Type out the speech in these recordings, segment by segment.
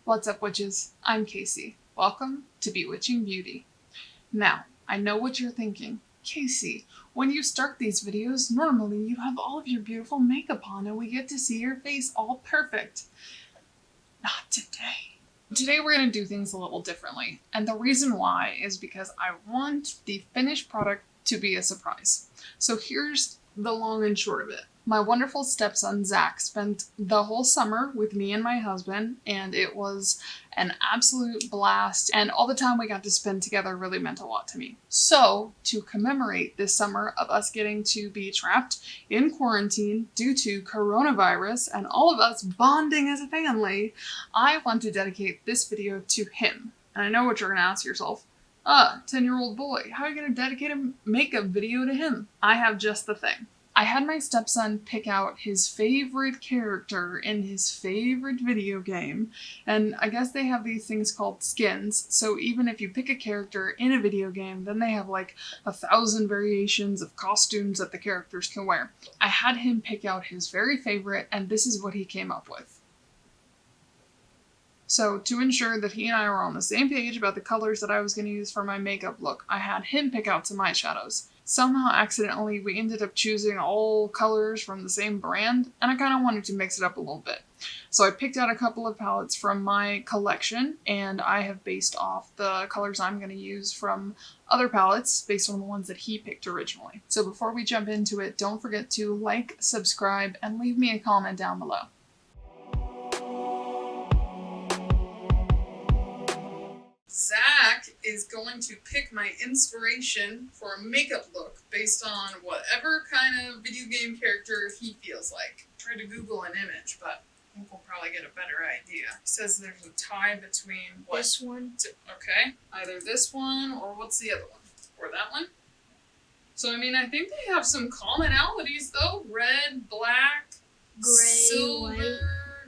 What's up, witches? I'm Casey. Welcome to Bewitching Beauty. Now, I know what you're thinking. Casey, when you start these videos, normally you have all of your beautiful makeup on and we get to see your face all perfect. Not today. Today we're going to do things a little differently. And the reason why is because I want the finished product to be a surprise. So here's the long and short of it. My wonderful stepson, Zach, spent the whole summer with me and my husband, and it was an absolute blast, and all the time we got to spend together really meant a lot to me. So, to commemorate this summer of us getting to be trapped in quarantine due to coronavirus and all of us bonding as a family, I want to dedicate this video to him. And I know what you're going to ask yourself. 10-year-old boy, how are you going to dedicate a makeup video to him? I have just the thing. I had my stepson pick out his favorite character in his favorite video game, and I guess they have these things called skins, so even if you pick a character in a video game, then they have like 1,000 variations of costumes that the characters can wear. I had him pick out his very favorite, and this is what he came up with. So to ensure that he and I were on the same page about the colors that I was going to use for my makeup look, I had him pick out some eyeshadows. Somehow accidentally we ended up choosing all colors from the same brand, and I kind of wanted to mix it up a little bit. So I picked out a couple of palettes from my collection, and I have based off the colors I'm going to use from other palettes based on the ones that he picked originally. So before we jump into it, don't forget to like, subscribe, and leave me a comment down below. Zach is going to pick my inspiration for a makeup look based on whatever kind of video game character he feels like. I tried to Google an image, but I think we'll probably get a better idea. He says there's a tie between what? This one. Okay, either this one or what's the other one? Or that one? So, I mean, I think they have some commonalities though. Red, black, Gray, silver. white.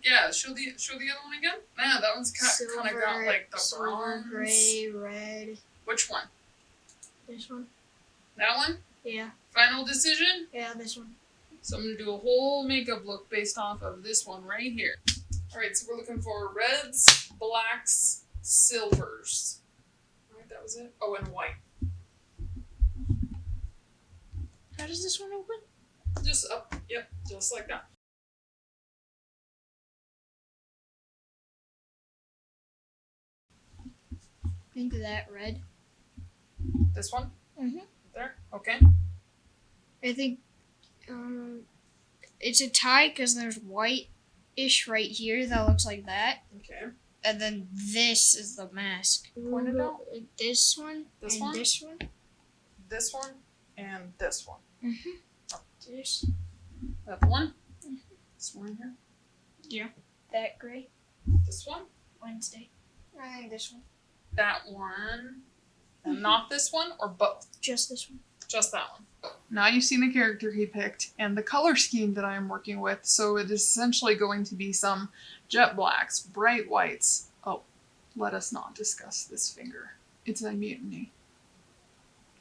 Yeah, show the other one again. Yeah, that one's kind of got like the silver, bronze. gray, red. Which one? This one. That one? Yeah. Final decision? Yeah, this one. So I'm going to do a whole makeup look based off of this one right here. Alright, so we're looking for reds, blacks, silvers. Alright, that was it. Oh, and white. How does this one open? Just up. Yep, just like that. Into that red. This one? Mm-hmm. There? Okay. I think it's a tie because there's white-ish right here that looks like that. Okay. And then this is the mask. Point it out. This one. This and one? This one. This one and this one. Mm-hmm. Oh. This. That the one? Mm-hmm. This one here? Yeah. That gray. This one? Wednesday. I think this one. That one. And not this one, or both? Just this one. Just that one. Now you've seen the character he picked and the color scheme that I am working with, so it is essentially going to be some jet blacks, bright whites. Oh, let us not discuss this finger. It's a mutiny.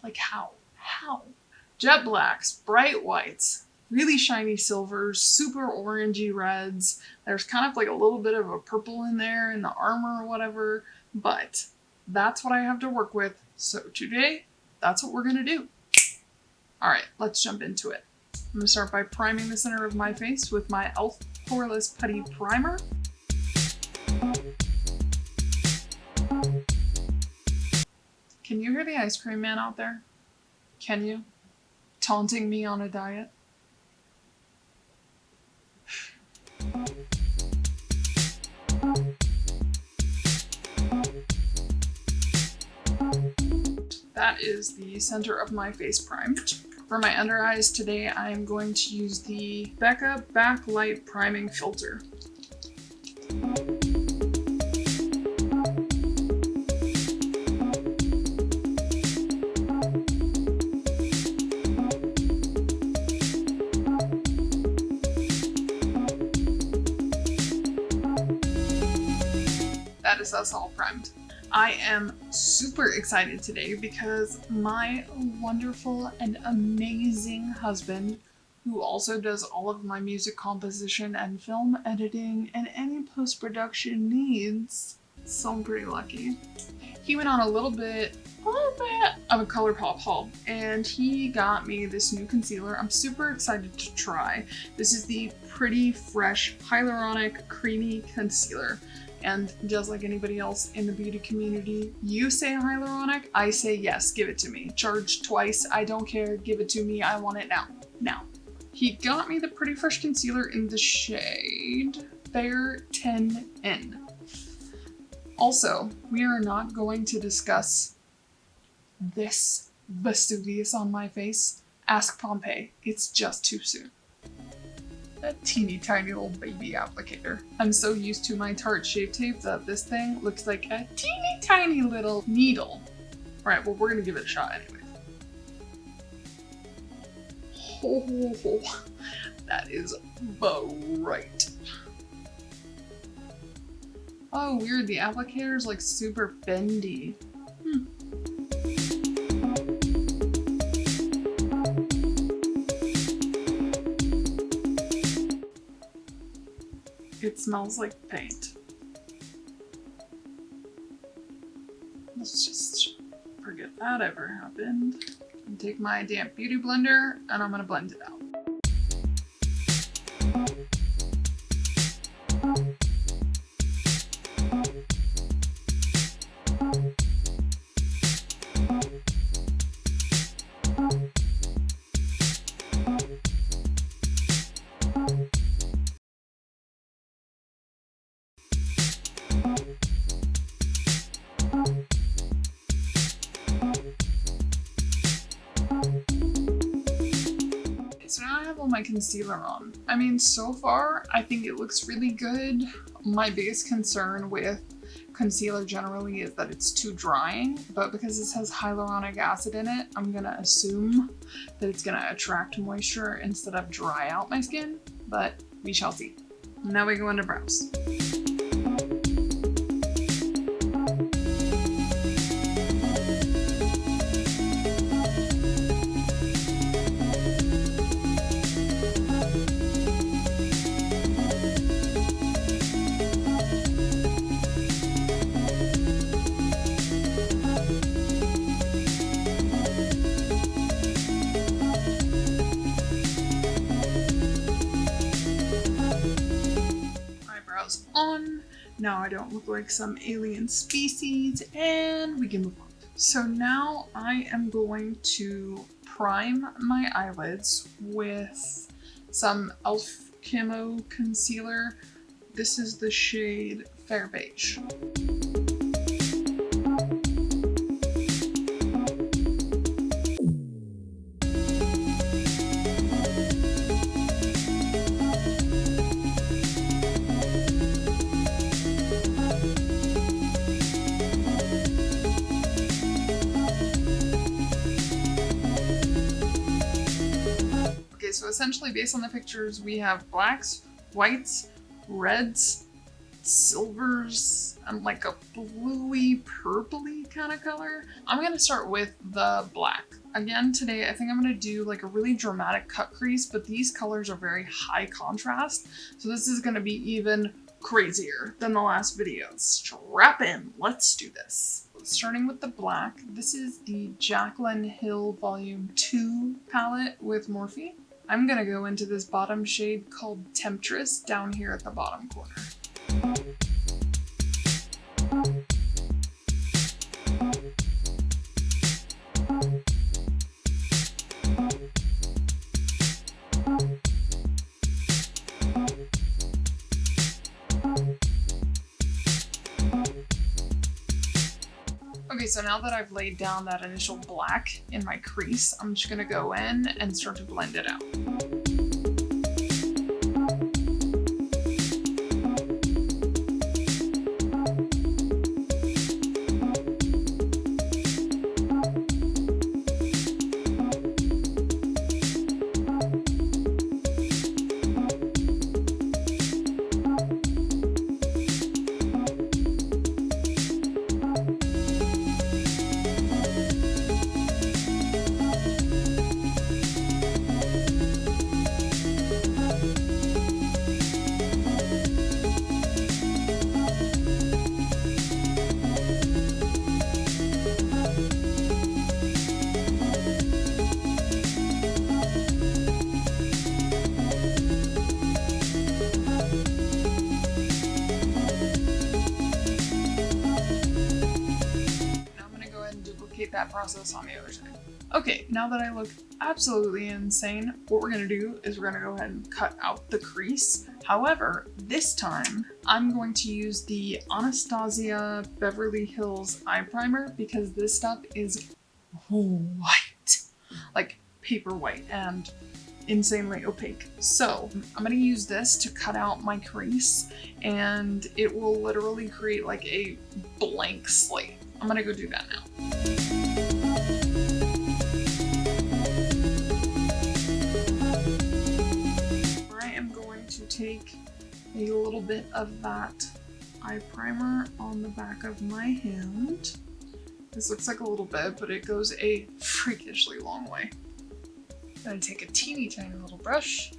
Like how? How? Jet blacks, bright whites, really shiny silvers, super orangey reds. There's kind of like a little bit of a purple in there in the armor or whatever, but that's what I have to work with. So today, that's what we're going to do. Alright, let's jump into it. I'm going to start by priming the center of my face with my e.l.f. Poreless Putty Primer. Can you hear the ice cream man out there? Can you? Taunting me on a diet? That is the center of my face primed. For my under eyes today, I am going to use the Becca Backlight Priming Filter. That is us all primed. I am super excited today because my wonderful and amazing husband who also does all of my music composition and film editing and any post-production needs. So I'm pretty lucky. He went on a little bit of a ColourPop haul, and he got me this new concealer I'm super excited to try. This is the Pretty Fresh Hyaluronic Creamy Concealer. And just like anybody else in the beauty community, you say hyaluronic, I say yes, give it to me. Charge twice, I don't care, give it to me, I want it now. Now. He got me the Pretty Fresh Concealer in the shade Fair 10N. Also, we are not going to discuss this Vesuvius on my face. Ask Pompeii, it's just too soon. A teeny tiny little baby applicator. I'm so used to my Tarte Shape Tape that this thing looks like a teeny tiny little needle. Alright, well, we're gonna give it a shot anyway. Oh, that is bright. Oh, weird, the applicator is like super bendy. It smells like paint. Let's just forget that ever happened. And take my damp beauty blender and I'm gonna blend it out. So now I have all my concealer on. I mean, so far, I think it looks really good. My biggest concern with concealer generally is that it's too drying, but because this has hyaluronic acid in it, I'm gonna assume that it's gonna attract moisture instead of dry out my skin, but we shall see. Now we go into brows. On. Now I don't look like some alien species, and we can move on. So now I am going to prime my eyelids with some e.l.f. Camo concealer. This is the shade Fair Beige. So essentially, based on the pictures, we have blacks, whites, reds, silvers, and like a bluey, purpley kind of color. I'm gonna start with the black. Again, today I think I'm gonna do like a really dramatic cut crease, but these colors are very high contrast, so this is gonna be even crazier than the last video. Strap in, let's do this. Starting with the black, this is the Jaclyn Hill Volume 2 palette with Morphe. I'm gonna go into this bottom shade called Temptress down here at the bottom corner. Okay, so now that I've laid down that initial black in my crease, I'm just gonna go in and start to blend it out. duplicate that process on the other side. Okay, now that I look absolutely insane, what we're gonna do is we're gonna go ahead and cut out the crease. However, this time I'm going to use the Anastasia Beverly Hills eye primer because this stuff is white, like paper white, and insanely opaque. So I'm gonna use this to cut out my crease, and it will literally create like a blank slate. I'm gonna go do that now. I am going to take a little bit of that eye primer on the back of my hand. This looks like a little bit, but it goes a freakishly long way. Then I take a teeny tiny little brush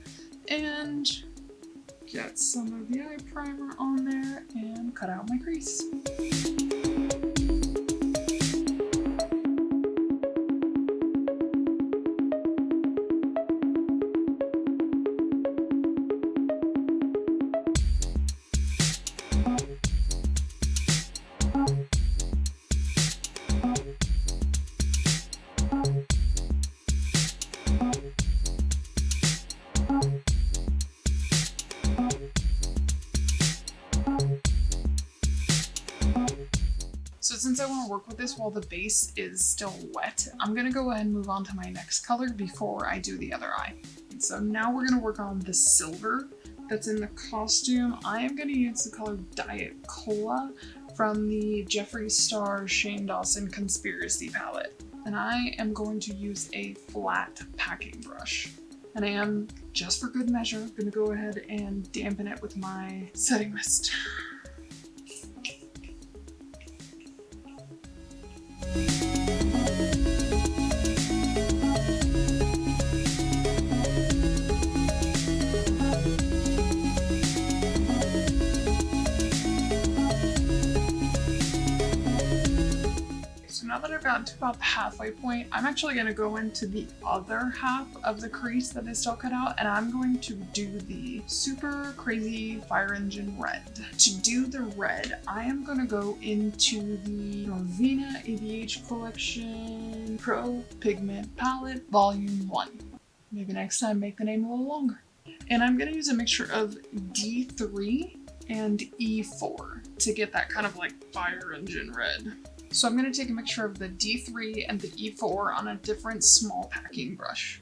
and get some of the eye primer on there and cut out my crease. So since I want to work with this while the base is still wet, I'm going to go ahead and move on to my next color before I do the other eye. So now we're going to work on the silver that's in the costume. I am going to use the color Diet Cola from the Jeffree Star Shane Dawson Conspiracy palette. And I am going to use a flat packing brush. And I am, just for good measure, going to go ahead and dampen it with my setting mist. Now that I've gotten to about the halfway point, I'm actually going to go into the other half of the crease that is still cut out, and I'm going to do the super crazy fire engine red. To do the red, I am going to go into the Norvina ABH Collection Pro Pigment Palette Volume 1. Maybe next time make the name a little longer. And I'm going to use a mixture of D3 and E4 to get that kind of like fire engine red. So I'm going to take a mixture of the D3 and the E4 on a different small packing brush.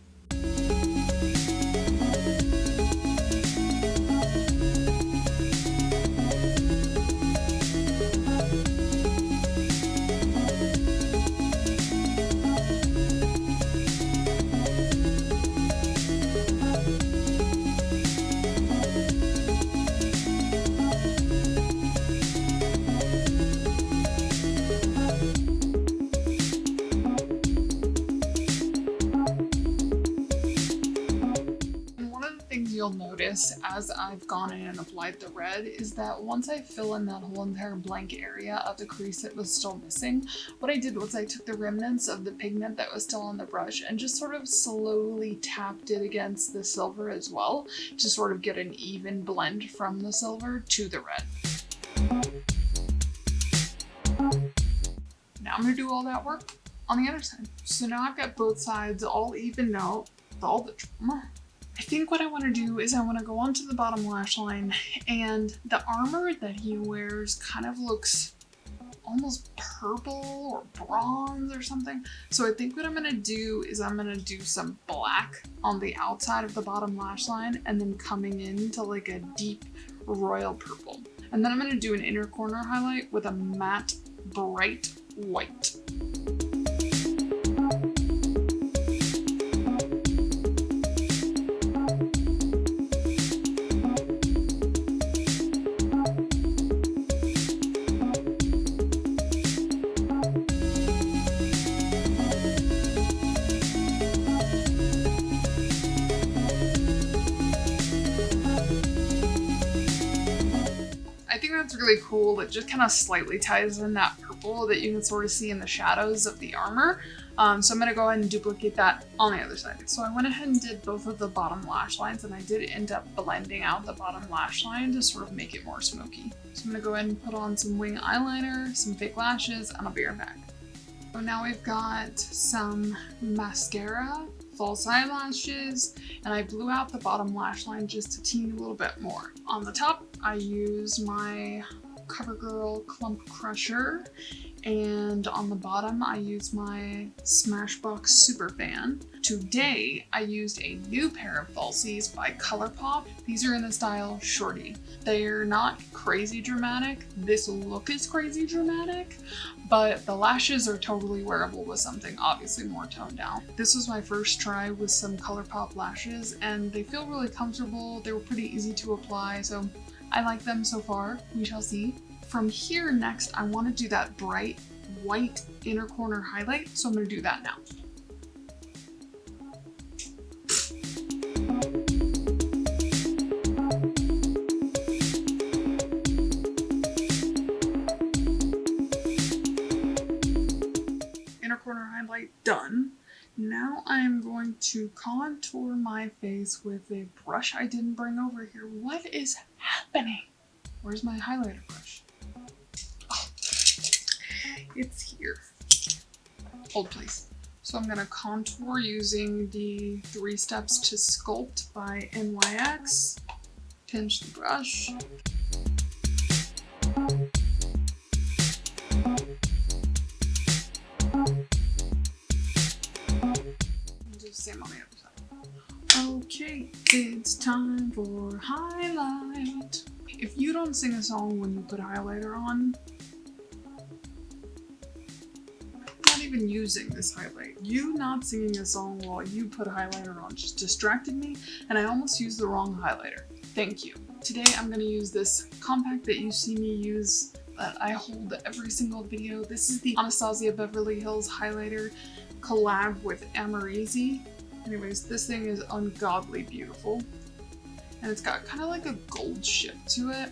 You'll notice as I've gone in and applied the red is that once I fill in that whole entire blank area of the crease that was still missing, what I did was I took the remnants of the pigment that was still on the brush and just sort of slowly tapped it against the silver as well to sort of get an even blend from the silver to the red. Now I'm going to do all that work on the other side. So now I've got both sides all evened out with all the drama. I think what I want to do is I want to go onto the bottom lash line, and the armor that he wears kind of looks almost purple or bronze or something. So I think what I'm going to do is I'm going to do some black on the outside of the bottom lash line and then coming into like a deep royal purple. And then I'm going to do an inner corner highlight with a matte bright white. That's really cool. It just kind of slightly ties in that purple that you can sort of see in the shadows of the armor. So I'm going to go ahead and duplicate that on the other side. So I went ahead and did both of the bottom lash lines, and I did end up blending out the bottom lash line to sort of make it more smoky. So I'm going to go ahead and put on some wing eyeliner, some fake lashes, and I'll be right back. So now we've got some mascara, false eyelashes, and I blew out the bottom lash line just a teeny little bit more. On the top, I use my CoverGirl Clump Crusher, and on the bottom, I use my Smashbox Superfan. Today, I used a new pair of falsies by ColourPop. These are in the style Shorty. They're not crazy dramatic. This look is crazy dramatic, but the lashes are totally wearable with something obviously more toned down. This was my first try with some ColourPop lashes, and they feel really comfortable. They were pretty easy to apply, so I like them so far. We shall see. From here next, I want to do that bright white inner corner highlight, so I'm going to do that now. Inner corner highlight done. Now I'm going to contour my face with a brush I didn't bring over here. What is happening? Where's my highlighter brush? It's here. Hold please. So I'm gonna contour using the 3 Steps to Sculpt by NYX. Pinch the brush. Do the same on the other side. Okay, it's time for highlight. If you don't sing a song when you put highlighter on, even using this highlight. You not singing a song while you put highlighter on just distracted me, and I almost used the wrong highlighter. Thank you. Today I'm going to use this compact that you see me use that I hold every single video. This is the Anastasia Beverly Hills highlighter collab with Amazing. Anyways, this thing is ungodly beautiful, and it's got kind of like a gold shift to it.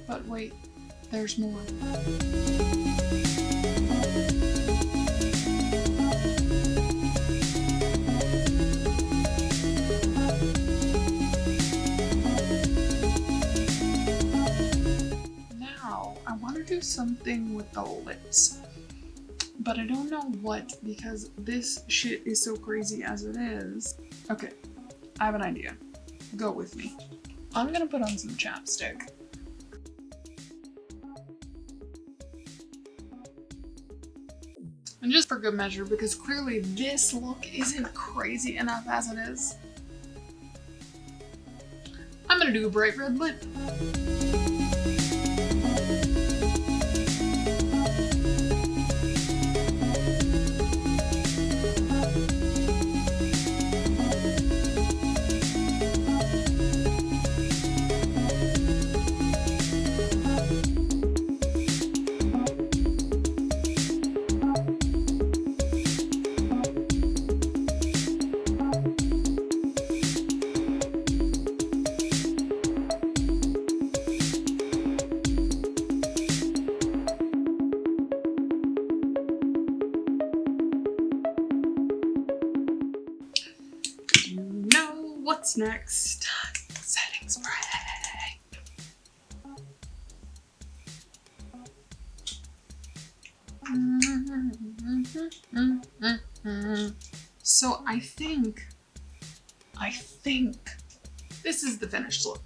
But wait, there's more. Now, I want to do something with the lips, but I don't know what because this shit is so crazy as it is. Okay, I have an idea. Go with me. I'm gonna put on some chapstick. And just for good measure, because clearly this look isn't crazy enough as it is, I'm gonna do a bright red lip. What's next? Setting spray. So I think this is the finished look.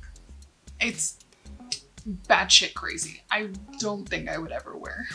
It's batshit crazy. I don't think I would ever wear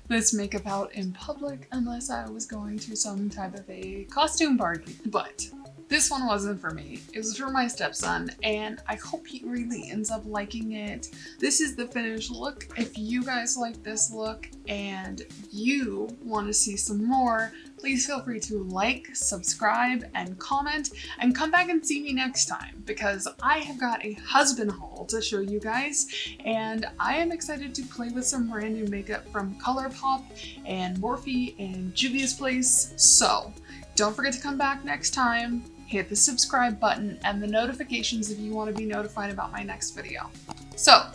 this makeup out in public unless I was going to some type of a costume party. But this one wasn't for me. It was for my stepson, and I hope he really ends up liking it. This is the finished look. If you guys like this look and you want to see some more, please feel free to like, subscribe, and comment, and come back and see me next time because I have got a husband haul to show you guys, and I am excited to play with some brand new makeup from ColourPop and Morphe and Juvia's Place. So don't forget to come back next time. Hit the subscribe button and the notifications if you want to be notified about my next video. So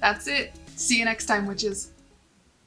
that's it. See you next time, witches.